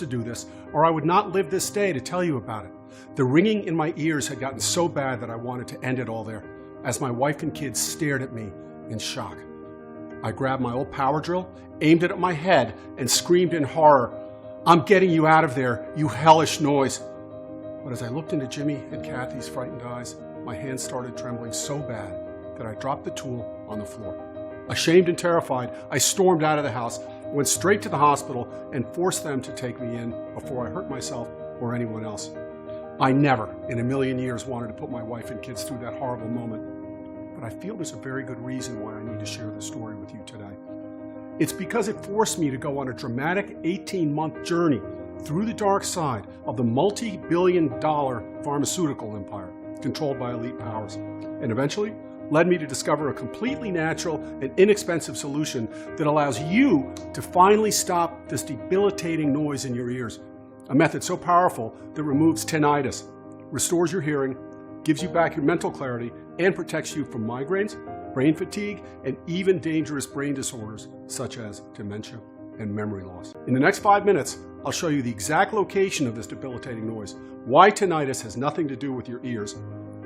to do this, or I would not live this day to tell you about it. The ringing in my ears had gotten so bad that I wanted to end it all there, as my wife and kids stared at me in shock. I grabbed my old power drill, aimed it at my head, and screamed in horror, "I'm getting you out of there, you hellish noise." But as I looked into Jimmy and Kathy's frightened eyes, my hands started trembling so bad that I dropped the tool on the floor. Ashamed and terrified, I stormed out of the house, went straight to the hospital, and forced them to take me in before I hurt myself or anyone else. I never in a million years wanted to put my wife and kids through that horrible moment, but I feel there's a very good reason why I need to share this story with you today. It's because it forced me to go on a dramatic 18-month journey through the dark side of the multi-billion-dollar pharmaceutical empire controlled by elite powers, and eventually led me to discover a completely natural and inexpensive solution that allows you to finally stop this debilitating noise in your ears. A method so powerful that removes tinnitus, restores your hearing, gives you back your mental clarity, and protects you from migraines, brain fatigue, and even dangerous brain disorders such as dementia and memory loss. In the next 5 minutes, I'll show you the exact location of this debilitating noise, why tinnitus has nothing to do with your ears,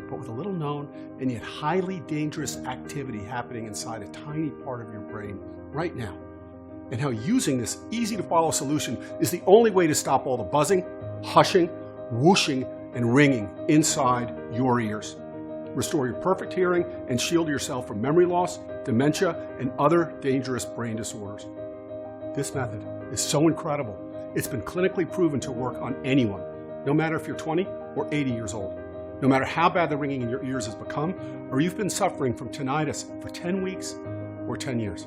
but with a little known and yet highly dangerous activity happening inside a tiny part of your brain right now, and how using this easy to follow solution is the only way to stop all the buzzing, hushing, whooshing, and ringing inside your ears. Restore your perfect hearing and shield yourself from memory loss, dementia, and other dangerous brain disorders. This method is so incredible, it's been clinically proven to work on anyone, no matter if you're 20 or 80 years old. No matter how bad the ringing in your ears has become, or you've been suffering from tinnitus for 10 weeks or 10 years.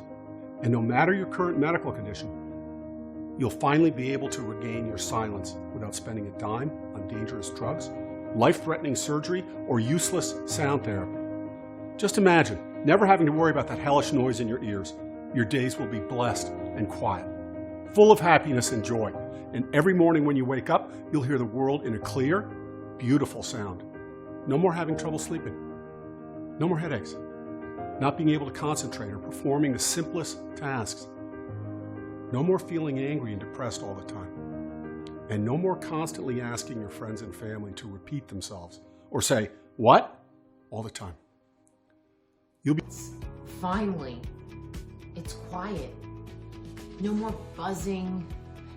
And no matter your current medical condition, you'll finally be able to regain your silence without spending a dime on dangerous drugs, life-threatening surgery, or useless sound therapy. Just imagine never having to worry about that hellish noise in your ears. Your days will be blessed and quiet, full of happiness and joy. And every morning when you wake up, you'll hear the world in a clear, beautiful sound. No more having trouble sleeping. No more headaches. Not being able to concentrate or performing the simplest tasks. No more feeling angry and depressed all the time. And no more constantly asking your friends and family to repeat themselves or say, "What?" all the time. You'll be... Finally, it's quiet. No more buzzing.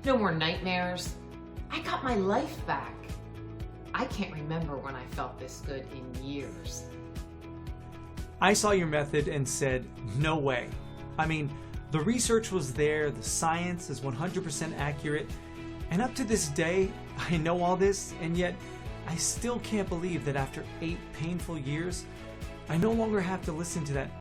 No more nightmares. I got my life back. I can't remember when I felt this good in years. I saw your method and said, no way. I mean, the research was there, the science is 100% accurate, and up to this day, I know all this, and yet I still can't believe that after 8 painful years, I no longer have to listen to that